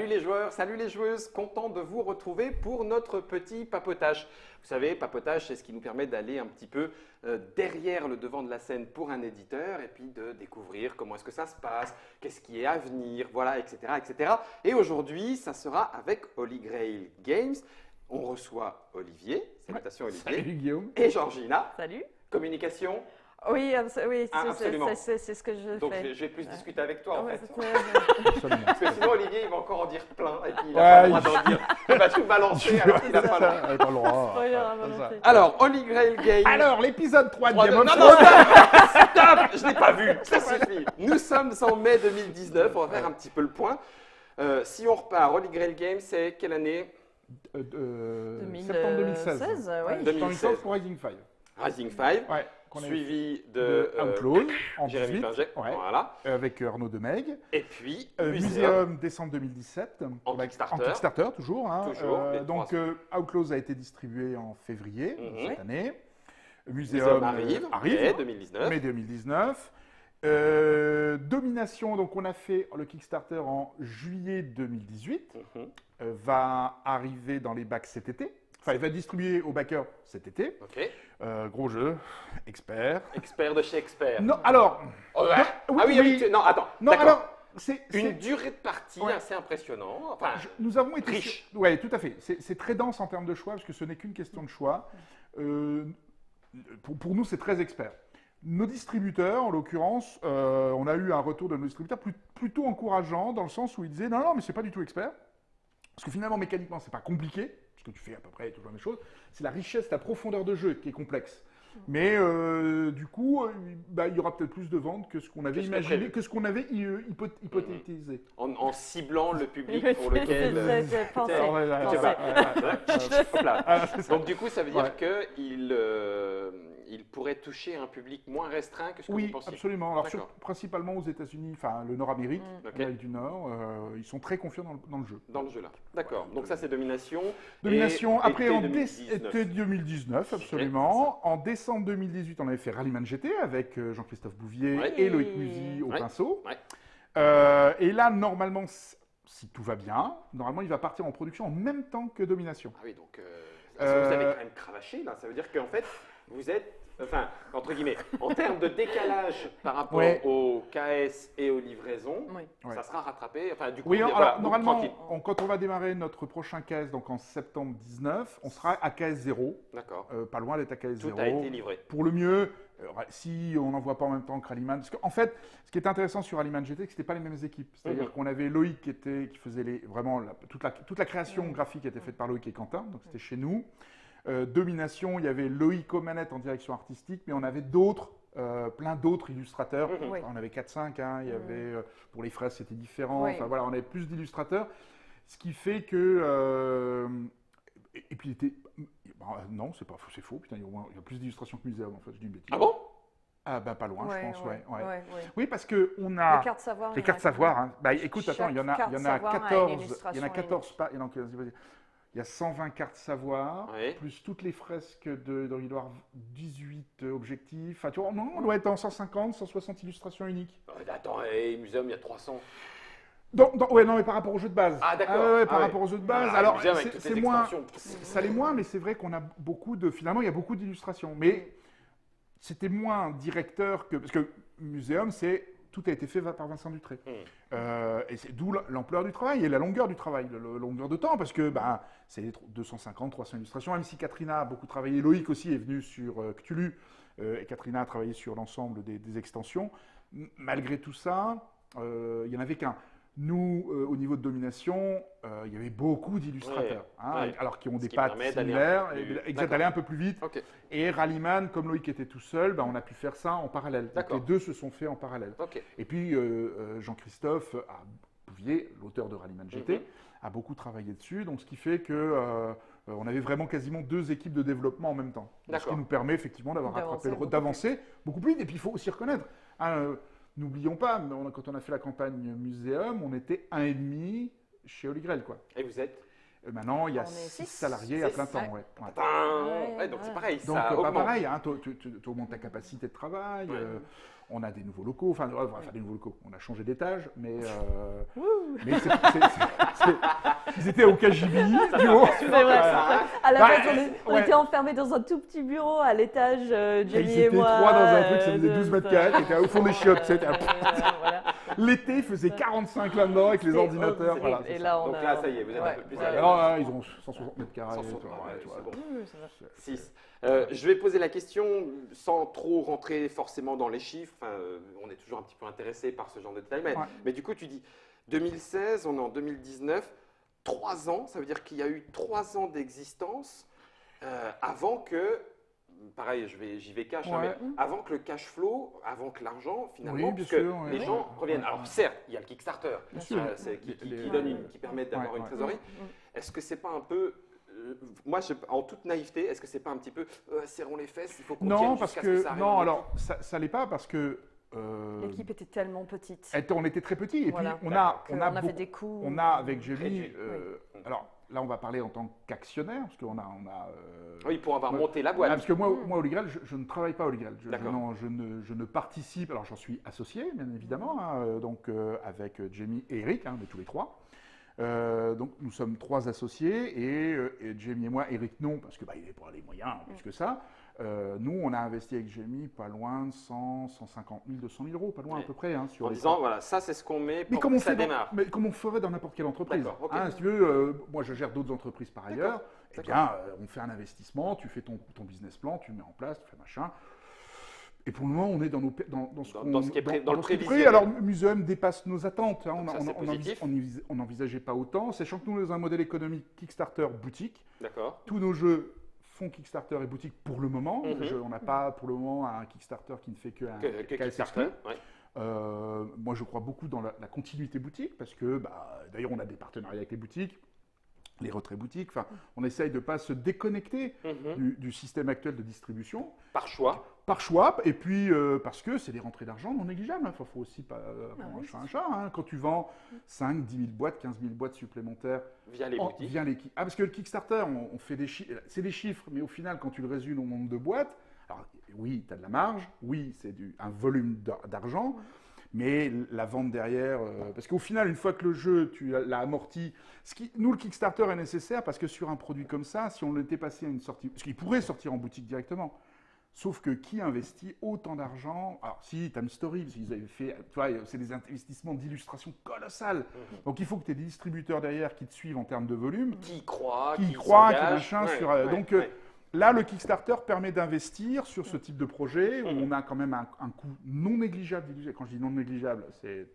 Salut les joueurs, salut les joueuses, content de vous retrouver pour notre petit papotage. Vous savez, papotage, c'est ce qui nous permet d'aller un petit peu derrière le devant de la scène pour un éditeur et puis de découvrir comment est-ce que ça se passe, qu'est-ce qui est à venir, voilà, etc. etc. Et aujourd'hui, ça sera avec Holy Grail Games. On reçoit Olivier, salutations Olivier. Salut Guillaume. Et Georgina. Salut. Communication. Oui, oui, absolument. c'est ce que je Donc fais. je vais plus discuter avec toi en Ouais, fait. Absolument. Parce que sinon Olivier il va encore en dire plein et puis il n'a pas le droit d'en dire. Il va tout balancer alors qu'il n'a pas le droit. Pas le droit. Spoiler à C'est ça. volonté. Alors Holy Grail Games. Alors, l'épisode 3 de Trois de- Game of Non, Thrones. non, stop, je ne l'ai pas vu, ça suffit. Nous sommes en mai 2019, on va faire un petit peu le point. Si on repart, Holy Grail Games, c'est quelle année? Septembre 2016. 2016, Ouais, oui. j'étais en 2016. licence pour Rising 5. Rising 5, Ouais, qu'on a suivi de de Outlaws en Jérémy 18. Pinget, Ouais, voilà. avec Arnaud Demeg. Et puis Muséum. Muséum, décembre 2017. En Avec- Kickstarter. En Kickstarter, toujours. Hein. Toujours, les Donc, trois. Outlaws a été distribué en février Mhm. cette année. Muséum arrive, mai 2019. mai 2019. Domination, donc on a fait le Kickstarter en juillet 2018. Mhm. Va arriver dans les bacs cet été. Enfin, il va distribuer aux backers cet été. Ok. Gros jeu, expert. Expert de chez expert. Non, alors. Oh, ouais. oui, Ah oui, oui. non, attends. Non, d'accord. alors. C'est Une durée de partie Ouais. assez impressionnante. Enfin, nous avons été riche. Oui, tout à fait. C'est très dense en termes de choix, parce que ce n'est qu'une question de choix. Pour nous, c'est très expert. Nos distributeurs, en l'occurrence, on a eu un retour de nos distributeurs plutôt encourageant, dans le sens où ils disaient non, mais c'est pas du tout expert. Parce que finalement, mécaniquement, c'est pas compliqué, parce que tu fais à peu près toujours la même chose. C'est la richesse, la profondeur de jeu qui est complexe. Mais du coup, il y aura peut-être plus de ventes que ce qu'on avait Que ce que imaginé, prévu. que ce qu'on avait hypothétisé. en ciblant le public pour C'est- lequel. c'est pensé, Putain, Ouais, ouais, pensé. ouais. Hop là. Ah, c'est ça. Donc du coup, ça veut dire Ouais. qu'il pourrait toucher un public moins restreint que ce que Oui, vous pensiez. absolument. Alors, D'accord. principalement aux États-Unis, enfin le Nord-Amérique, Ok. l'Amérique du Nord, ils sont très confiants dans le jeu. Dans le jeu là. D'accord. Donc ça c'est Domination. Domination, Et après été en 2019. été 2019, absolument. En décembre 2018, on avait fait Rallyman GT avec Jean-Christophe Bouvier Ouais. et Loïc Musy au Ouais. pinceau. Ouais. Et là, normalement, si tout va bien, normalement, il va partir en production en même temps que Domination. Ah oui, donc vous avez quand même cravaché là. Ça veut dire qu'en fait, vous êtes, enfin, entre guillemets, en termes de décalage par rapport Ouais. au KS et aux livraisons, Oui. Ouais. ça sera rattrapé. Enfin, du coup, Oui, voilà, alors donc, normalement, tranquille. quand on va démarrer notre prochain KS, donc en septembre 19, on sera à KS 0, D'accord. pas loin d'être à KS Tout 0. a été livré. Pour le mieux, si on n'envoie pas en même temps que Rallyman, parce qu'en fait, ce qui est intéressant sur Rallyman GT, c'est que c'était pas les mêmes équipes. C'est-à-dire Mhm. qu'on avait Loïc qui faisait vraiment toute la création graphique était faite par Loïc et Quentin, donc c'était chez nous. Domination, il y avait Loïc aux manettes en direction artistique, mais on avait plein d'autres illustrateurs. Mhm. Oui. Enfin, on avait 4-5, hein, il y avait, pour les fraises c'était différent, Oui. enfin voilà, on avait plus d'illustrateurs, ce qui fait que... et puis il était... non, c'est pas faux, c'est faux, putain, il y a plus d'illustrations que Muséum en fait, je dis une bêtise. Ah bon? Ah bah pas loin, je pense, ouais. ouais. Oui, parce que on a Les cartes savoir. les il y en cartes a savoir. Hein. Bah, écoute, Chaque attends, il y en a carte savoir a une 14, il y en illustration a 14 pas, il y a 120 cartes savoir, Ouais. plus toutes les fresques donc il doit y avoir 18 objectifs. Enfin, tu vois, non, on doit être en 150, 160 illustrations uniques. Attends, et Muséum, il y a 300. Ouais, non, mais par rapport au jeu de base. Ah, d'accord. Ouais, par Ah, ouais. rapport au jeu de base. Ah, Alors, Muséum avec toutes c'est les moins, extensions. ça l'est moins, mais c'est vrai qu'on a finalement, il y a beaucoup d'illustrations. Mais c'était moins directeur que, parce que Muséum, tout a été fait par Vincent Dutré. Et c'est d'où l'ampleur du travail et la longueur du travail, la longueur de temps, parce que c'est 250, 300 illustrations, même si Katrina a beaucoup travaillé, Loïc aussi est venu sur Cthulhu, et Katrina a travaillé sur l'ensemble des extensions. Malgré tout ça, il n'y en avait qu'un. Nous, au niveau de Domination, il y avait beaucoup d'illustrateurs, Ouais. alors qui ont des qui pattes permet d'aller similaires, un peu plus- exact, D'accord. d'aller un peu plus vite. Ok. Et Rallyman, comme Loïc était tout seul, on a pu faire ça en parallèle. Donc D'accord. les deux se sont faits en parallèle. Ok. Et puis Jean-Christophe Bouvier, l'auteur de Rallyman GT, a beaucoup travaillé dessus. Donc ce qui fait que on avait vraiment quasiment deux équipes de développement en même temps. Donc, ce D'accord. qui nous permet effectivement d'avancer beaucoup plus vite. Et puis il faut aussi reconnaître. N'oublions pas, quand on a fait la campagne Muséum, on était 1,5 chez Holy Grail, quoi. Et vous êtes Maintenant, il y a On est 6 six. salariés à Six, plein temps. ouais. Ouais. Ouais. Ouais, donc c'est pareil, Donc, ça augmente. pareil, hein, tu augmentes ta capacité de travail. Ouais. On a des nouveaux locaux, enfin, des nouveaux locaux. On a changé d'étage, mais, Wouh. mais ils étaient au KGB, du haut. C'est vrai. À la Bah, base, on ouais. était enfermés dans un tout petit bureau à l'étage, Ils Jenny étaient et moi. 3 dans un truc, ça faisait 12 mètres carrés, qui était au fond des chiottes. C'était- Voilà. L'été, il faisait 45 là-dedans avec les C'était ordinateurs. horrible. Voilà, Et c'est là, on Donc a- là, ça y est, vous êtes un peu plus à l'aise. Alors là, ils ont 160 mètres carrés. 160, tu vois, ouais, tu vois. c'est bon. Oui, ça va. 6. Je vais poser la question sans trop rentrer forcément dans les chiffres. Enfin, on est toujours un petit peu intéressé par ce genre de détails. Ouais. Mais du coup, tu dis 2016, on est en 2019, 3 ans, ça veut dire qu'il y a eu 3 ans d'existence avant que, pareil, j'y vais cash, hein, Ouais. mais avant que le cash flow, avant que l'argent, finalement, Oui, bien puisque sûr, ouais. les gens reviennent. Ouais. Alors certes, il y a le Kickstarter sûr. qui permet d'avoir Ouais, une ouais. trésorerie. Est-ce que c'est pas un peu moi, en toute naïveté, est-ce que c'est pas un petit peu serrons les fesses, il faut qu'on tienne Non, parce jusqu'à ce que que ça arrive non, en alors ça l'est pas parce que L'équipe était tellement petite. on était très petits et Voilà. puis on On a avait beaucoup- des coûts. on a avec Jamie. Réduit. Alors là, on va parler en tant qu'actionnaire parce qu'on a Oui, pour avoir Ouais. monté la boîte. parce que moi, Holy Grail, je ne travaille pas à Holy Grail. D'accord. Non, je ne participe. Alors, j'en suis associé, bien évidemment, hein, donc avec Jamie et Eric, hein, on est tous les trois. Donc, nous sommes 3 associés et Jamie et moi, Eric non, parce que il n'avait pas les moyens plus que ça. Nous, on a investi avec Jamie pas loin de 100, 150 000, 200 000 euros, pas loin Ouais. à peu près. Hein, sur En les disant, voilà, ça c'est ce qu'on met mais pour comme que on ça fait démarre. mais comme on ferait dans n'importe quelle entreprise. D'accord, ok. Hein, si tu veux, moi je gère d'autres entreprises par ailleurs. Eh d'accord. bien, on fait un investissement, tu fais ton business plan, tu le mets en place, tu fais machin. Et pour le moment, on est dans Dans ce qui est dans le ce qui est prévisionnel. Alors, Museum dépasse nos attentes. Hein. Donc ça, c'est positif. On n'envisageait pas autant, sachant que nous, dans un modèle économique Kickstarter boutique, D'accord. tous nos jeux font Kickstarter et boutique pour le moment. Mhm. On n'a pas pour le moment un Kickstarter qui ne fait qu'un Que qu'un Kickstarter. circuit. Ouais. Moi, je crois beaucoup dans la continuité boutique parce que, d'ailleurs, on a des partenariats avec les boutiques, les retraits boutiques. Enfin, on essaye de ne pas se déconnecter Mhm. du système actuel de distribution Par choix. par choix et puis parce que c'est des rentrées d'argent non négligeables. Il faut aussi pas un oui, chat un chat. Hein. Quand tu vends 5, 10 000 boîtes, 15 000 boîtes supplémentaires Via les boutiques. via les parce que le Kickstarter, on fait des chiffres, c'est des chiffres, mais au final, quand tu le résumes au nombre de boîtes, alors oui, tu as de la marge, oui, c'est un volume d'argent, mais la vente derrière, parce qu'au final, une fois que le jeu, tu l'as amorti, nous, le Kickstarter est nécessaire parce que sur un produit comme ça, si on l'était passé à une sortie, parce qu'il pourrait sortir en boutique directement, sauf que qui investit autant d'argent? Alors si, Time Story, parce qu'ils avaient fait, tu vois, c'est des investissements d'illustration colossales. Donc il faut que tu aies des distributeurs derrière qui te suivent en termes de volume, Qui croit, qui croient, qui s'engage. machin. Ouais, Donc ouais. là, le Kickstarter permet d'investir sur ce type de projet où on a quand même un coût non négligeable. Quand je dis non négligeable, c'est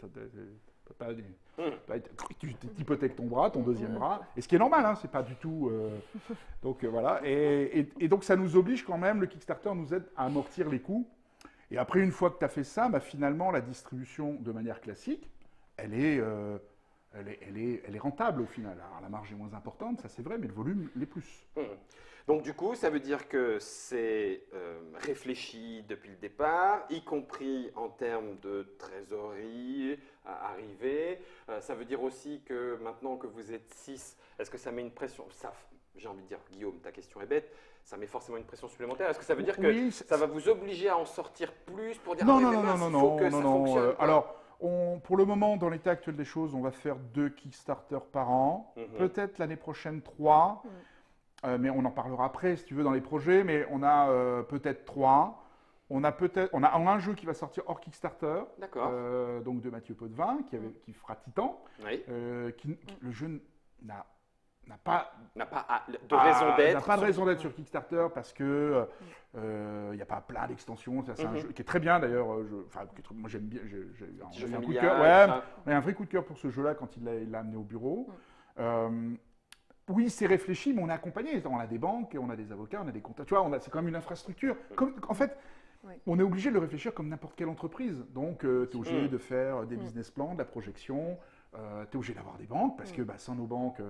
tu hypothèques ton bras, ton deuxième bras, et ce qui est normal, hein, c'est pas du tout. Donc voilà, et donc ça nous oblige quand même, le Kickstarter nous aide à amortir les coûts. Et après, une fois que tu as fait ça, finalement, la distribution de manière classique, elle est rentable au final. Alors la marge est moins importante, ça c'est vrai, mais le volume l'est plus. Donc du coup, ça veut dire que c'est réfléchi depuis le départ, y compris en termes de trésorerie à arriver. Ça veut dire aussi que maintenant que vous êtes 6, est-ce que ça met une pression? J'ai envie de dire, Guillaume, ta question est bête, ça met forcément une pression supplémentaire. Est-ce que ça veut dire que Oui, ça va vous obliger à en sortir plus pour dire Non, ah ouais, non, mais non, mince, non, il faut que non, ça non, non. fonctionne, quoi. Alors, pour le moment, dans l'état actuel des choses, on va faire 2 Kickstarter par an. Peut-être l'année prochaine 3. Mais on en parlera après, si tu veux, dans les projets. Mais on a peut-être 3. On a un jeu qui va sortir hors Kickstarter. D'accord. Donc de Mathieu Potvin, qui fera Titan. Oui. Le jeu n'a pas N'a pas de raison d'être. n'a pas de raison d'être sur Kickstarter parce que il n'y a pas plein d'extensions. C'est un jeu qui est très bien d'ailleurs. Moi j'aime bien. J'ai Petit jeu eu un coup de familial, cœur. tout Ouais, ça. on a un vrai coup de cœur pour ce jeu-là quand il l'a amené au bureau. Oui, c'est réfléchi, mais on est accompagné. On a des banques, on a des avocats, on a des comptables. Tu vois, c'est quand même une infrastructure. En fait, on est obligé de le réfléchir comme n'importe quelle entreprise. Donc, tu es obligé de faire des business plans, de la projection. Tu es obligé d'avoir des banques parce que sans nos banques,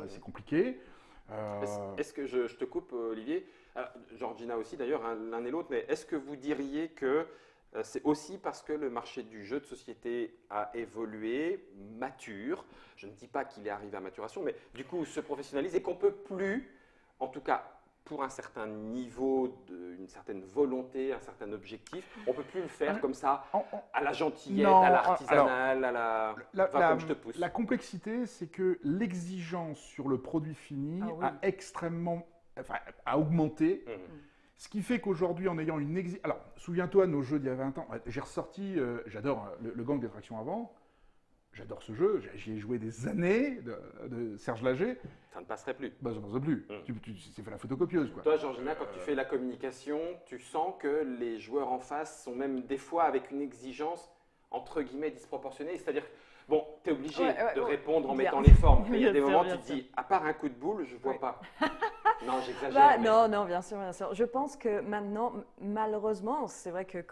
c'est compliqué. Est-ce que je te coupe, Olivier? Alors, Georgina aussi d'ailleurs, hein, l'un et l'autre, mais est-ce que vous diriez que c'est aussi parce que le marché du jeu de société a évolué, mature. Je ne dis pas qu'il est arrivé à maturation, mais du coup se professionnalise et qu'on ne peut plus, en tout cas pour un certain niveau, une certaine volonté, un certain objectif, on ne peut plus le faire comme ça, à la gentillette, Non, à l'artisanal, à la… Va comme je te pousse. La complexité, c'est que l'exigence sur le produit fini a augmenté. Ce qui fait qu'aujourd'hui, en ayant une exigence… Alors, souviens-toi, nos jeux d'il y a 20 ans, j'ai ressorti, j'adore le Gang des Fractions avant, j'adore ce jeu, j'y ai joué des années de Serge Lager. Ça ne passerait plus. Bah, ça ne passe plus. C'est fait la photocopieuse, quoi. Toi, Georgina, quand tu fais la communication, tu sens que les joueurs en face sont même des fois avec une exigence, entre guillemets, disproportionnée. C'est-à-dire que, bon, tu es obligé de répondre en mettant les formes. Mais il y a des moments où tu te dis, à part un coup de boule, je ne vois pas. Non, j'exagère. Non, bien sûr, bien sûr. Je pense que maintenant, malheureusement, c'est vrai que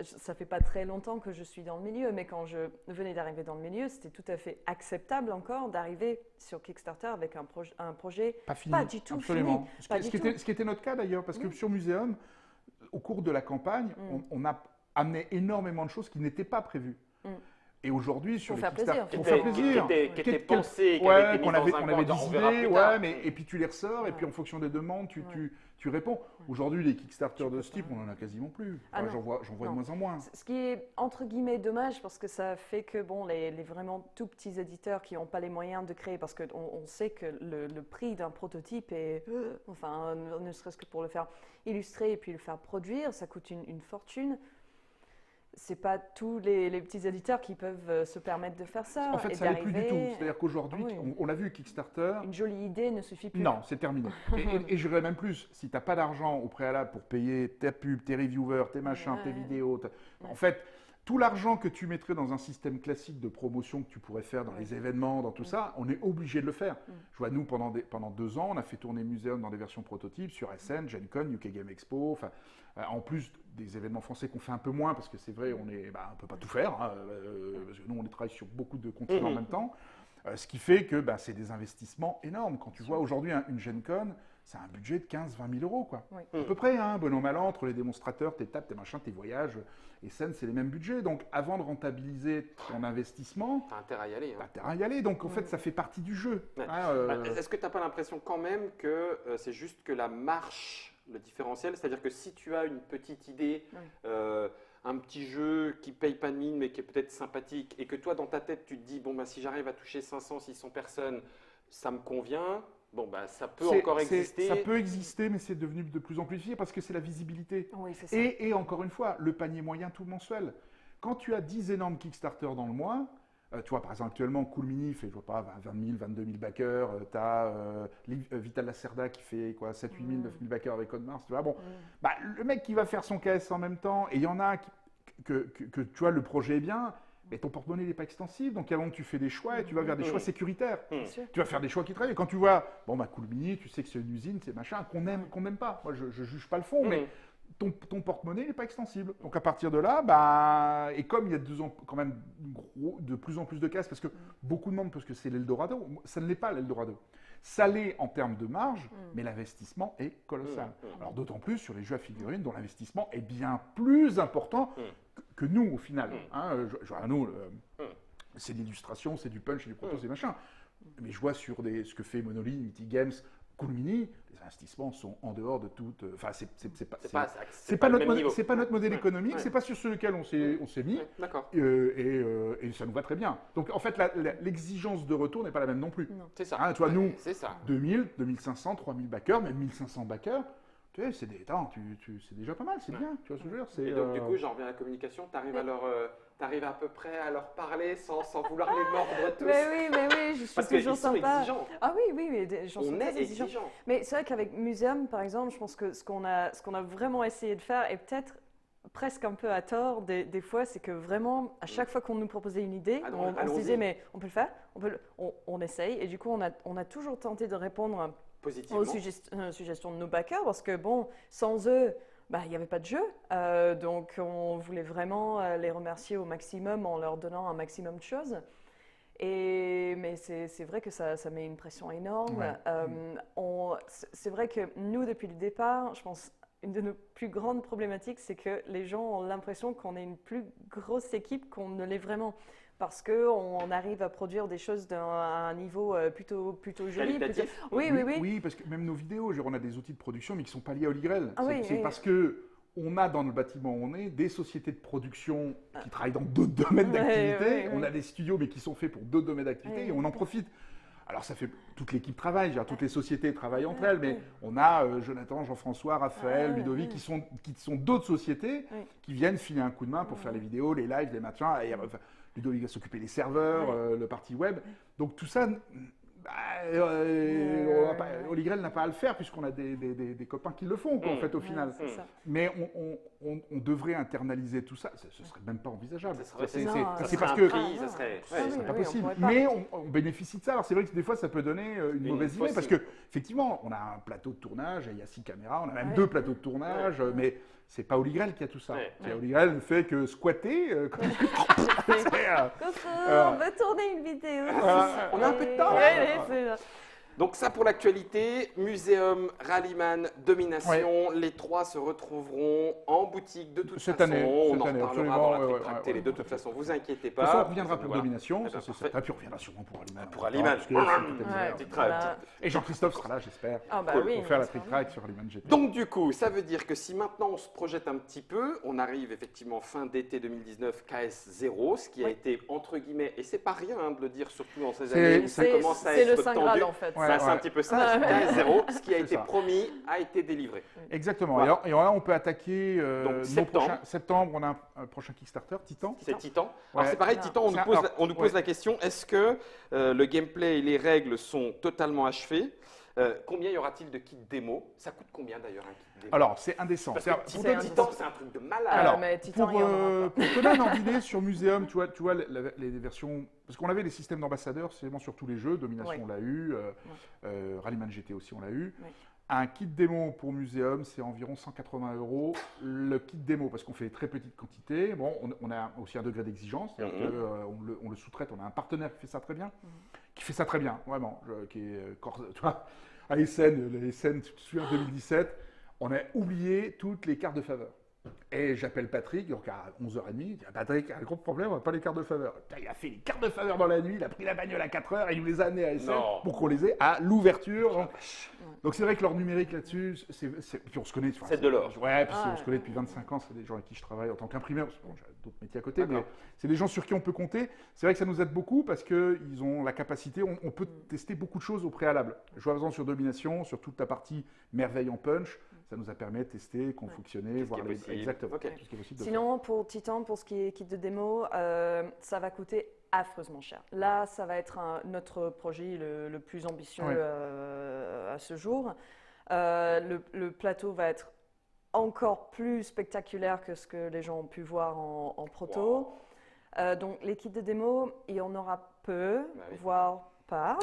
ça fait pas très longtemps que je suis dans le milieu, mais quand je venais d'arriver dans le milieu, c'était tout à fait acceptable encore d'arriver sur Kickstarter avec un projet pas du tout absolument. fini. Ce qui était notre cas d'ailleurs, parce que sur Muséum, au cours de la campagne, on a amené énormément de choses qui n'étaient pas prévues. Et aujourd'hui, sur les Kickstarter, pour faire plaisir, qui étaient pensés, qu'on avait des idées, et puis tu les ressors, et puis en fonction des demandes, tu réponds. Aujourd'hui, les Kickstarter de ce type, on en a quasiment plus. Enfin, j'en vois de moins en moins. Ce qui est entre guillemets dommage, parce que ça fait que les vraiment tout petits éditeurs qui n'ont pas les moyens de créer, parce qu'on sait que le prix d'un prototype est, enfin, ne serait-ce que pour le faire illustrer et puis le faire produire, ça coûte une fortune. C'est pas tous les petits éditeurs qui peuvent se permettre de faire ça. En fait, ça n'est plus du tout. C'est-à-dire qu'aujourd'hui, on l'a vu, Kickstarter… Une jolie idée ne suffit plus. Non, c'est terminé. Et je dirais même plus, si tu n'as pas d'argent au préalable pour payer tes pubs, tes reviewers, tes machins, tes vidéos, en fait, tout l'argent que tu mettrais dans un système classique de promotion que tu pourrais faire dans les événements, dans tout ça, on est obligé de le faire. Je vois, nous, pendant 2 ans, on a fait tourner Muséum dans des versions prototypes sur SN, Gen Con, UK Game Expo, enfin… En plus des événements français qu'on fait un peu moins, parce que c'est vrai, on ne peut pas tout faire, parce que nous, on travaille sur beaucoup de continents en même temps, ce qui fait que c'est des investissements énormes. Quand tu vois aujourd'hui une Gen Con, c'est un budget de 15-20 000 euros, quoi. À peu près, bon an, mal an, entre les démonstrateurs, tes tables, tes machins, tes voyages, et scènes, c'est les mêmes budgets. Donc, avant de rentabiliser ton investissement… T'as intérêt à y aller. T'as intérêt à y aller. Donc, en fait, ça fait partie du jeu. Est-ce que tu n'as pas l'impression quand même que c'est juste que la marche… Le différentiel, c'est-à-dire que si tu as une petite idée, un petit jeu qui paye pas de mine mais qui est peut-être sympathique et que toi dans ta tête tu te dis si j'arrive à toucher 500, 600 personnes, ça me convient, ça peut encore exister. Ça peut exister, mais c'est devenu de plus en plus difficile parce que c'est la visibilité. Oui, c'est ça. Et encore une fois, le panier moyen tout mensuel. Quand tu as 10 énormes Kickstarter dans le mois, tu vois, par exemple, actuellement, Cool Mini fait, 20 000, 22 000 backers. Tu as Vital Lacerda qui fait 7 8 000, 9 000 backers avec Code Mars. Tu vois, le mec qui va faire son KS en même temps, et il y en a que tu vois, le projet est bien, mais ton porte-monnaie n'est pas extensive. Donc, avant, tu fais des choix et tu vas vers des choix sécuritaire. Tu vas faire des choix qui travaillent. Et quand tu vois, Cool Mini, tu sais que c'est une usine, c'est machin, qu'on n'aime pas. Moi, je ne juge pas le fond, mais… Ton porte-monnaie n'est pas extensible. Donc à partir de là, et comme il y a quand même de plus en plus de cases, parce que beaucoup demandent, parce que c'est l'Eldorado, ça ne l'est pas l'Eldorado. Ça l'est en termes de marge, mais l'investissement est colossal. Alors d'autant plus sur les jeux à figurines dont l'investissement est bien plus important que nous au final. Nous, c'est de l'illustration, c'est du punch, c'est du proto, c'est machin. Mais je vois sur ce que fait Monolith, Mythic Games, Cool Mini, les investissements sont en dehors de toute… Enfin, c'est pas notre modèle économique, c'est pas sur lequel on s'est mis. D'accord. Et ça nous va très bien. Donc, en fait, l'exigence de retour n'est pas la même non plus. C'est ça. Tu vois, nous, 2000, 2500, 3000 backers, même 1500 backers, tu sais, c'est déjà pas mal, c'est bien. Tu vois ce que je veux dire. Et donc, du coup, j'en reviens à la communication, tu arrives à peu près à leur parler sans vouloir les mordre tous. Mais oui, je suis parce toujours sympa. sympa. Exigeants. Ah oui, j'en suis très exigeant. Exigeant. Mais c'est vrai qu'avec Muséum, par exemple, je pense que ce qu'on a vraiment essayé de faire, et peut-être presque un peu à tort des fois, c'est que vraiment, à chaque fois qu'on nous proposait une idée, on se disait, mais on peut le faire, on essaye. Et du coup, on a toujours tenté de répondre aux suggestions de nos backers, parce que sans eux, il n'y avait pas de jeu, donc on voulait vraiment les remercier au maximum en leur donnant un maximum de choses. Mais c'est vrai que ça met une pression énorme. Ouais. C'est vrai que nous, depuis le départ, je pense, une de nos plus grandes problématiques, c'est que les gens ont l'impression qu'on est une plus grosse équipe qu'on ne l'est vraiment. Parce qu'on arrive à produire des choses à un niveau plutôt joli. Oui, parce que même nos vidéos, on a des outils de production, mais qui ne sont pas liés à Holy Grail. C'est parce que on a dans le bâtiment où on est des sociétés de production qui travaillent dans d'autres domaines d'activité. On a des studios, mais qui sont faits pour d'autres domaines d'activité, et on en profite. Alors, ça fait toute l'équipe travaille, toutes les sociétés travaillent entre elles, mais on a Jonathan, Jean-François, Raphaël, Ludovic, qui sont d'autres sociétés qui viennent filer un coup de main pour faire les vidéos, les lives, les machins. Ludovic va s'occuper des serveurs, le parti web. Donc tout ça, Holy Grail n'a pas à le faire puisqu'on a des copains qui le font en fait au final. Mais on devrait internaliser tout ça. Ce serait même pas envisageable. C'est parce que ça serait pas possible. Mais on bénéficie de ça. Alors c'est vrai que des fois ça peut donner une mauvaise idée parce que effectivement on a un plateau de tournage, il y a 6 caméras, on a même 2 plateaux de tournage, mais c'est pas Holy Grail qui a tout ça. Holy Grail ne fait que squatter. Coucou, on veut tourner une vidéo. On a un peu de temps. Donc ça pour l'actualité, Muséum, Rallyman, Domination, les 3 se retrouveront en boutique de toute façon. On en reparlera dans la Trick Télé de toute façon, vous inquiétez pas. De toute façon, on reviendra pour Domination, ça c'est certain, puis on reviendra sûrement pour Rallyman. Pour Rallyman. Et Jean-Christophe sera là, j'espère, pour faire la Trick Track sur Rallyman GT. Donc du coup, ça veut dire que si maintenant on se projette un petit peu, on arrive effectivement fin d'été 2019, KS0, ce qui a été entre guillemets, et c'est pas rien de le dire surtout dans ces années, ça commence à être tendu. En fait. C'est un petit peu ça, KS0, ce qui a été promis a été délivré. Exactement. Voilà. Et là, on peut attaquer septembre, on a un prochain Kickstarter, Titan. C'est Titan. Alors c'est pareil, Titan, on nous pose la question, est-ce que le gameplay et les règles sont totalement achevés? Combien y aura-t-il de kits démo? Ça coûte combien d'ailleurs un kit démo? Alors, c'est indécent. Parce que Titan, c'est un truc de malade. Alors, mais Titan, pour te donner un idée sur Muséum, tu vois les versions... Parce qu'on avait des systèmes d'ambassadeurs, c'est vraiment sur tous les jeux. Domination, on l'a eu. Rallyman GT aussi, on l'a eu. Un kit démo pour Muséum, c'est environ 180 €. Le kit démo, parce qu'on fait très petites quantités. Bon, on a aussi un degré d'exigence. On le sous-traite. On a un partenaire qui fait ça très bien. Qui fait ça très bien, vraiment. Tu vois, à Essen, tu te souviens, en 2017, on a oublié toutes les cartes de faveur. Et j'appelle Patrick, donc à 11h30, il dit Patrick, un gros problème, on n'a pas les cartes de faveur. Putain, il a fait les cartes de faveur dans la nuit, il a pris la bagnole à 4h et il nous les a amenées à Essen pour qu'on les ait à l'ouverture. Donc c'est vrai que leur numérique là-dessus, puis on se connaît. C'est de l'or. Ouais, puis on se connaît depuis 25 ans, c'est des gens avec qui je travaille en tant qu'imprimeur. Bon, j'ai d'autres métiers à côté, mais c'est des gens sur qui on peut compter. C'est vrai que ça nous aide beaucoup parce qu'ils ont la capacité, on peut tester beaucoup de choses au préalable. Je vois par exemple sur Domination, sur toute la partie merveille en punch, ça nous a permis de tester, qu'on fonctionnait, voir exactement tout ce qui est possible. Sinon, pour Titan, pour ce qui est kit de démo, ça va coûter affreusement cher. Là, ça va être notre projet le plus ambitieux à ce jour. Le plateau va être encore plus spectaculaire que ce que les gens ont pu voir en proto. Donc, les kits de démo, il y en aura peu, voire pas.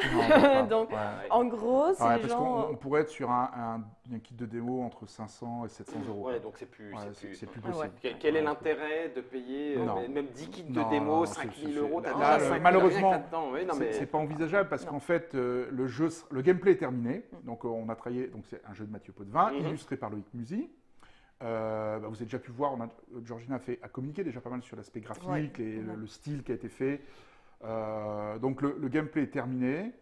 Donc, en gros, si les gens... On pourrait être sur un kit de démo entre 500 et 700 €. Ouais, donc c'est plus possible. Quel est l'intérêt de payer même 10 kits de démo, 5 000 €? Malheureusement, c'est pas envisageable parce qu'en fait, le gameplay est terminé. Donc, on a travaillé, donc c'est un jeu de Mathieu Potvin, illustré par Loïc Musy. Vous avez déjà pu voir, Georgina a communiqué déjà pas mal sur l'aspect graphique, le style qui a été fait. Donc le gameplay est terminé,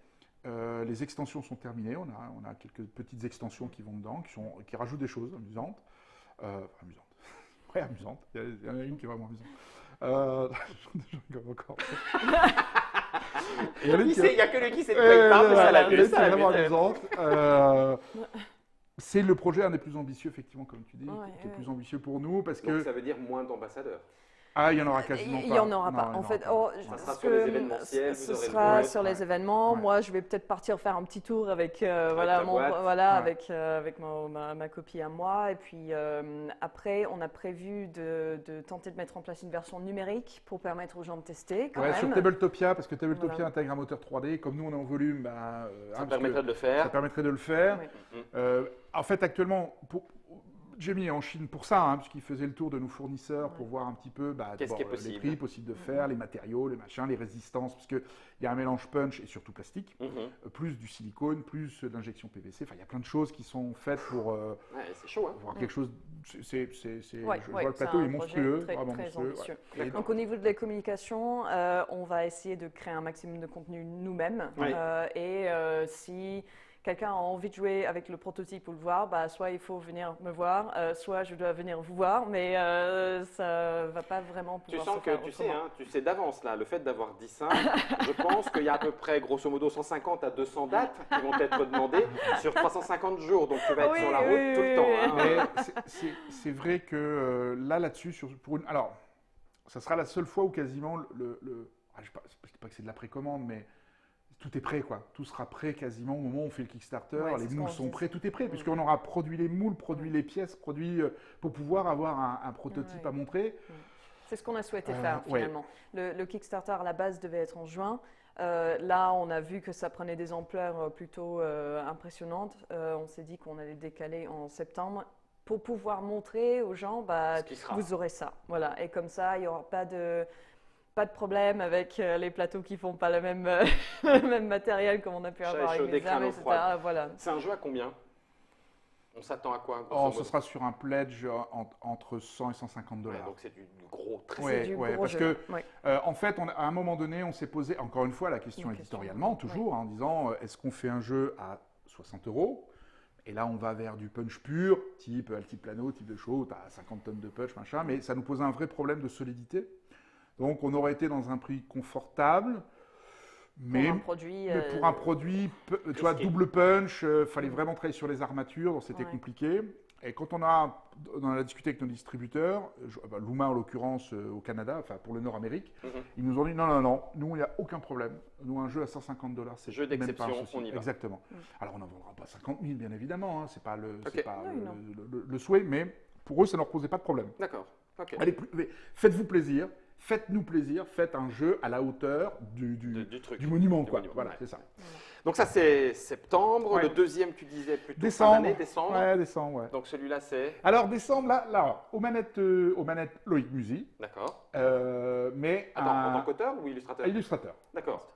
les extensions sont terminées, on a quelques petites extensions qui vont dedans, qui rajoutent des choses amusantes. Amusantes, il y en a une qui est vraiment amusante. Encore. Il n'y a que lui qui sait de quoi il parle, mais ça l'a vu, c'est vraiment amusante. C'est le projet un des plus ambitieux, effectivement, comme tu dis, qui est le plus ambitieux pour nous. Parce que... Donc ça veut dire moins d'ambassadeurs? Ah, il n'y en aura quasiment pas. Il n'y en aura pas. En fait, ça sera sur les événementiels. Ce sera sur les événements. Moi, je vais peut-être partir faire un petit tour avec avec ma copie à moi. Et puis après, on a prévu de tenter de mettre en place une version numérique pour permettre aux gens de tester. Sur Tabletopia, parce que Tabletopia intègre un moteur 3D. Comme nous, on est en volume, ça permettrait de le faire. Ça permettrait de le faire. En fait, actuellement, Jamie est en Chine pour ça, hein, puisqu'il faisait le tour de nos fournisseurs pour voir un petit peu qu'est-ce qui est possible. les prix possibles de faire, les matériaux, les machins, les résistances, parce qu'il y a un mélange punch et surtout plastique, plus du silicone, plus de l'injection PVC. Enfin, il y a plein de choses qui sont faites pour c'est chaud, hein. voir quelque chose. Je vois le c'est plateau un est monstrueux, projet vraiment très monstrueux. ambitieux. Ouais. Donc au niveau de la communication, on va essayer de créer un maximum de contenu nous-mêmes. Si quelqu'un a envie de jouer avec le prototype ou le voir, soit il faut venir me voir, soit je dois venir vous voir, mais ça va pas vraiment pouvoir se faire autrement. Tu sais d'avance là, le fait d'avoir dit ça, je pense qu'il y a à peu près grosso modo 150 à 200 dates qui vont être demandées sur 350 jours, donc tu vas être sur la route tout le temps. Mais c'est vrai que là-dessus, alors, ça sera la seule fois où quasiment je ne dis pas que c'est de la précommande, mais tout est prêt, quoi. Tout sera prêt quasiment au moment où on fait le Kickstarter. Les moules sont prêts, tout est prêt, puisqu'on aura produit les moules, produit les pièces, pour pouvoir avoir un prototype à montrer. C'est ce qu'on a souhaité faire, finalement. Le Kickstarter, à la base, devait être en juin. Là, on a vu que ça prenait des ampleurs plutôt impressionnantes. On s'est dit qu'on allait décaler en septembre pour pouvoir montrer aux gens, vous aurez ça. Voilà. Et comme ça, il n'y aura pas de problème avec les plateaux qui ne font pas le même matériel comme on a pu avoir avec les armes, etc. Voilà. C'est un jeu à combien? On s'attend à quoi? Ce sera sur un pledge entre 100 et 150 $. Donc c'est du gros, très gros parce jeu. que en fait, à un moment donné, on s'est posé encore une fois la question éditorialement, toujours, en disant est-ce qu'on fait un jeu à 60 €? Et là, on va vers du punch pur, type Altiplano, type de show, tu as 50 tonnes de punch, machin, mais ça nous pose un vrai problème de solidité. Donc, on aurait été dans un prix confortable, mais pour un produit, tu vois, double punch, fallait vraiment travailler sur les armatures, donc c'était compliqué. Et quand on a discuté avec nos distributeurs, Luma en l'occurrence au Canada, enfin pour le Nord-Amérique, ils nous ont dit non, nous il n'y a aucun problème. Nous un jeu à 150 $, c'est jeu d'exception, même pas un souci. on y va. Exactement. Alors on n'en vendra pas 50 000 bien évidemment, hein, c'est pas le souhait, mais pour eux ça ne leur posait pas de problème. D'accord. Allez, faites-vous plaisir. Faites-nous plaisir, faites un jeu à la hauteur du monument, quoi. Voilà, c'est ça. Donc ça, c'est septembre. Le deuxième, tu disais plutôt décembre. Fin d'année, décembre. Ouais, décembre, ouais. Donc celui-là, c'est... Alors, décembre, là aux manettes Loïc Musy. D'accord. Mais en tant qu'auteur ou illustrateur? Illustrateur. D'accord.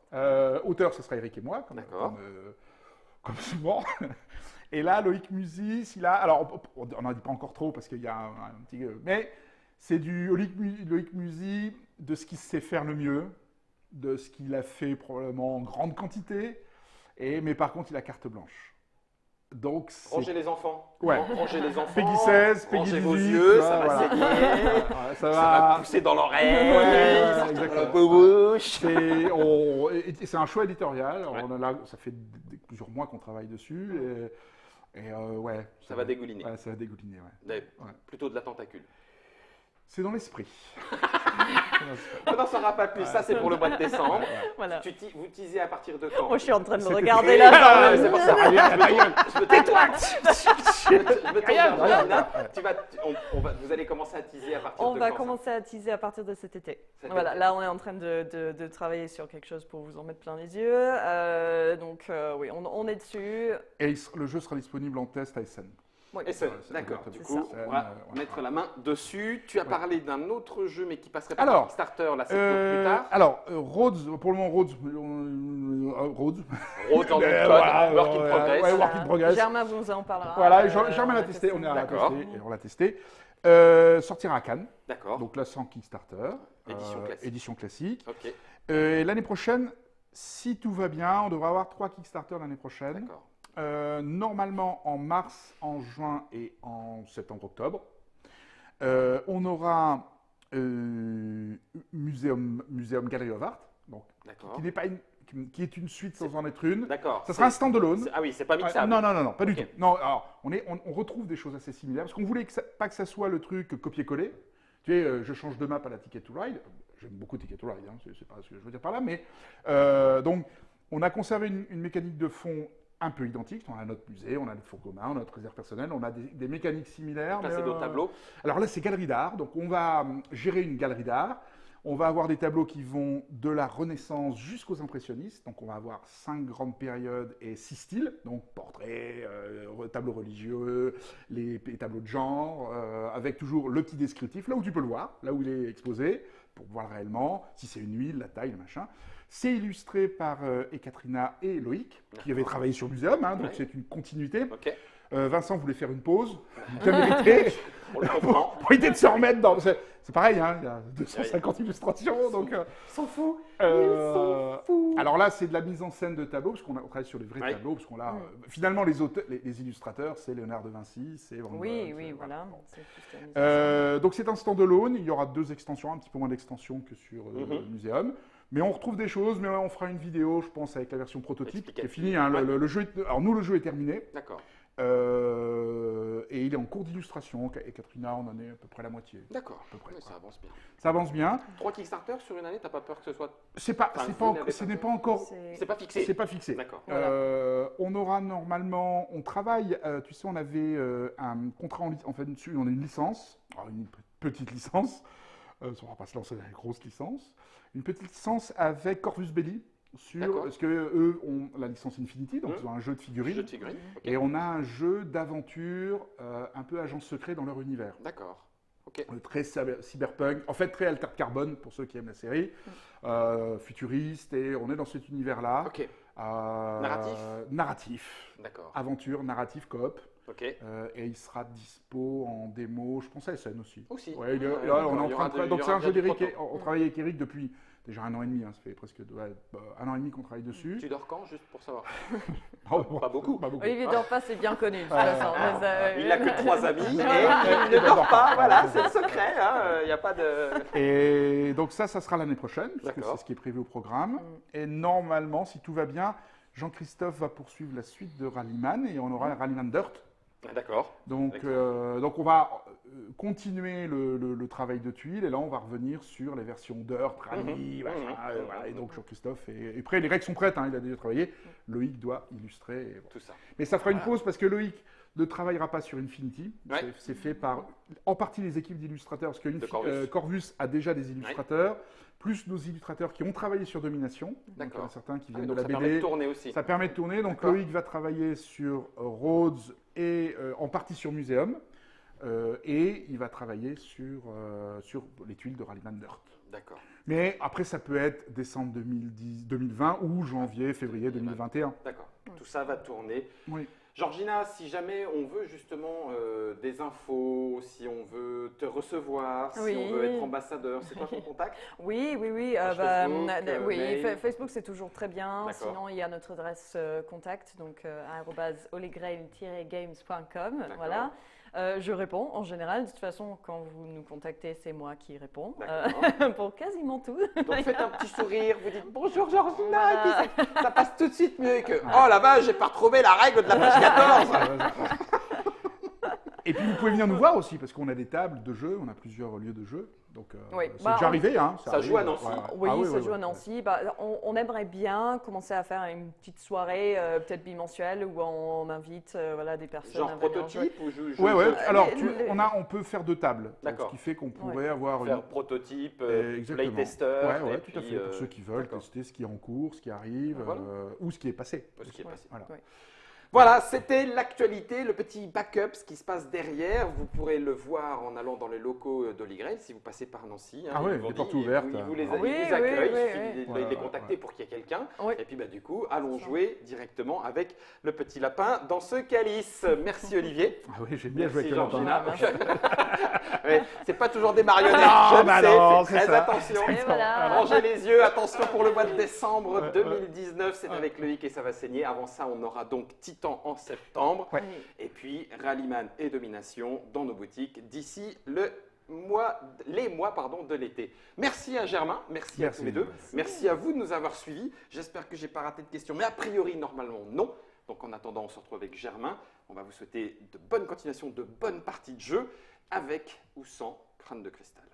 Auteur, ce sera Eric et moi, comme souvent. Et là, Loïc Musy, alors, on n'en dit pas encore trop parce qu'il y a un petit... Mais... c'est du Loïc Musy, de ce qu'il sait faire le mieux, de ce qu'il a fait probablement en grande quantité, mais par contre, il a carte blanche. Donc, rangez les enfants. Ouais. Rangez les enfants. Peggy 16, Peggy 18. Rangez vos yeux, ça va saigner. Ça va pousser dans l'oreille. Exactement. C'est un choix éditorial. Ça fait plusieurs mois qu'on travaille dessus. Ça va dégouliner. Ouais, ça va dégouliner, ouais. Plutôt de la tentacule. C'est dans l'esprit. On n'en saura pas plus. Ça, c'est pour le mois de décembre. Voilà. Vous teasez à partir de quand? Je suis en train de me regarder là. C'est pour ça. Tais-toi. Vous allez commencer à teaser à partir de quand? On va commencer à teaser à partir de cet été. Voilà. Là, on est en train de travailler sur quelque chose pour vous en mettre plein les yeux. Oui, on est dessus. Et le jeu sera disponible en test à Essen. Essen, d'accord. Du coup, on va mettre la main dessus. Tu as parlé d'un autre jeu, mais qui passerait par Kickstarter, là, c'est pour plus tard. Alors, Rhodes, pour le moment, Rhodes en code, Work in Progress. Ouais, Work in Progress. Germain vous en parlera. Voilà, Germain l'a testé, on l'a testé. Sortira à Cannes. D'accord. Donc là, sans Kickstarter. Édition classique. Édition classique. Ok. L'année prochaine, si tout va bien, on devrait avoir 3 Kickstarter l'année prochaine. D'accord. Normalement en mars, en juin et en septembre-octobre. On aura Museum Gallery of Art, donc, qui est une suite sans en être une. D'accord. Ça sera un standalone. Ah oui, c'est pas mixable. Non, pas du tout. Non, alors, on retrouve des choses assez similaires, parce qu'on voulait pas que ça soit le truc copier-coller. Tu sais, je change de map à la Ticket to Ride. J'aime beaucoup Ticket to Ride, hein, c'est pas ce que je veux dire par là, mais donc on a conservé une mécanique de fond un peu identique. On a notre musée, on a notre fonds commun, on a notre réserve personnelle, on a des mécaniques similaires. Là, c'est d'autres tableaux. Alors là, c'est galerie d'art. Donc, on va gérer une galerie d'art. On va avoir des tableaux qui vont de la Renaissance jusqu'aux impressionnistes. Donc on va avoir 5 grandes périodes et 6 styles. Donc portraits, tableaux religieux, les tableaux de genre, avec toujours le petit descriptif, là où tu peux le voir, là où il est exposé, pour voir réellement si c'est une huile, la taille, le machin. C'est illustré par Ekaterina et Loïc, qui avaient travaillé sur Muséum, hein, donc c'est une continuité. Okay. Vincent voulait faire une pause, bien mérité. On le comprend. Pour éviter de se remettre dans... C'est pareil, hein, il y a 250 illustrations, donc... Ils sont fous. Alors là, c'est de la mise en scène de tableaux, parce qu'on travaille sur les vrais tableaux, parce qu'on a... finalement, les illustrateurs, c'est Léonard de Vinci, c'est Van Gogh. Oui, voilà. Bon. Donc c'est un stand-alone, il y aura 2 extensions, un petit peu moins d'extensions que sur le Muséum. Mais on retrouve des choses, mais on fera une vidéo, je pense, avec la version prototype, qui est finie. Hein, le jeu alors nous, le jeu est terminé. D'accord. Et il est en cours d'illustration. Et Katrina, on en est à peu près la moitié. D'accord. Ça avance bien. Ça avance bien. 3 Kickstarter sur une année, t'as pas peur que ce soit... Ce n'est pas encore... C'est pas fixé. C'est pas fixé. D'accord. On aura normalement... On travaille... tu sais, on avait un contrat en fait dessus. On a une licence. Alors, une petite licence. On ne va pas se lancer dans une grosse licence. Une petite licence avec Corvus Belli. Parce qu'eux ont la licence Infinity, donc ils ont un jeu de figurines. Okay. Et on a un jeu d'aventure un peu agent secret dans leur univers. D'accord. Okay. Très cyberpunk, en fait très Altered Carbon pour ceux qui aiment la série, futuriste, et on est dans cet univers-là. Okay. Narratif. D'accord. Aventure, narratif, coop. Okay. Et il sera dispo en démo, je pense à SN aussi. Aussi. Ouais, on est en train de... Donc c'est un jeu d'Eric, on travaille avec Eric depuis déjà 1 an et demi, hein, ça fait presque 1 an et demi qu'on travaille dessus. Tu dors quand, juste pour savoir? Pas beaucoup. Olivier dort pas, c'est bien connu. De toute façon. Il n'a que 3 amis et il ne dort pas, voilà, c'est le secret, il n'y a pas de... Et donc ça sera l'année prochaine, puisque c'est ce qui est prévu au programme. Et normalement, si tout va bien, Jean-Christophe va poursuivre la suite de Rallyman et on aura Rallyman Dirt. D'accord. Donc on va continuer le travail de tuiles et là on va revenir sur les versions Dirt, Rally, voilà. Et donc Jean-Christophe est prêt, les règles sont prêtes, hein, il a déjà travaillé. Loïc doit illustrer. Tout ça. Mais ça fera une pause parce que Loïc ne travaillera pas sur Infinity. Ouais. C'est fait par en partie les équipes d'illustrateurs parce que Corvus a déjà des illustrateurs. Plus nos illustrateurs qui ont travaillé sur Domination. Donc, il y en a certains qui viennent de la BD. Ça permet de tourner aussi. Ça permet de tourner. Donc Loïc va travailler sur Rhodes et en partie sur Muséum. Et il va travailler sur les tuiles de Rallyman Dirt. D'accord. Mais après, ça peut être décembre 2020 ou janvier, février 2021. D'accord. Tout ça va tourner. Oui. Georgina, si jamais on veut justement des infos, si on veut te recevoir, si on veut être ambassadeur, c'est quoi ton contact? Oui. Facebook, c'est toujours très bien. Sinon, il y a notre adresse contact, donc @olegrail-games.com. Voilà. Je réponds en général. De toute façon, quand vous nous contactez, c'est moi qui réponds pour quasiment tout. Donc faites un petit sourire, vous dites bonjour Georgina, et puis ça passe tout de suite mieux que oh là-bas, j'ai pas retrouvé la règle de la page 14. Et puis vous pouvez venir nous voir aussi parce qu'on a des tables de jeu, on a plusieurs lieux de jeu. Donc c'est déjà arrivé. Hein, ça joue à Nancy. Oui, ça joue à Nancy. On aimerait bien commencer à faire une petite soirée, peut-être bimensuelle, où on invite des personnes. Genre prototype ou jeu? Alors on peut faire 2 tables. D'accord. Ce qui fait qu'on pourrait avoir faire prototype, playtester. Oui, tout à fait. Pour ceux qui veulent tester ce qui est en cours, ce qui arrive, ou ce qui est passé. Voilà, c'était l'actualité, le petit backup, ce qui se passe derrière. Vous pourrez le voir en allant dans les locaux d'Holy Grail si vous passez par Nancy. Ah oui, les portes ouvertes. Ils vous les accueillent, il suffit de les contacter pour qu'il y ait quelqu'un. Et puis du coup, allons jouer directement avec le petit lapin dans ce calice. Merci Olivier. Ah oui, j'aime bien jouer avec le lapin. C'est pas toujours des marionnettes, faites très attention. Rangez les yeux, attention pour le mois de décembre 2019, c'est avec Loïc et ça va saigner. Avant ça, on aura donc Titan en septembre. Et puis Rallyman et Domination dans nos boutiques d'ici les mois de l'été. Merci à Germain, merci à tous les deux. Merci à vous de nous avoir suivis. J'espère que je n'ai pas raté de questions, mais a priori, normalement, non. Donc en attendant, on se retrouve avec Germain. On va vous souhaiter de bonnes continuations, de bonnes parties de jeu, avec ou sans crâne de cristal.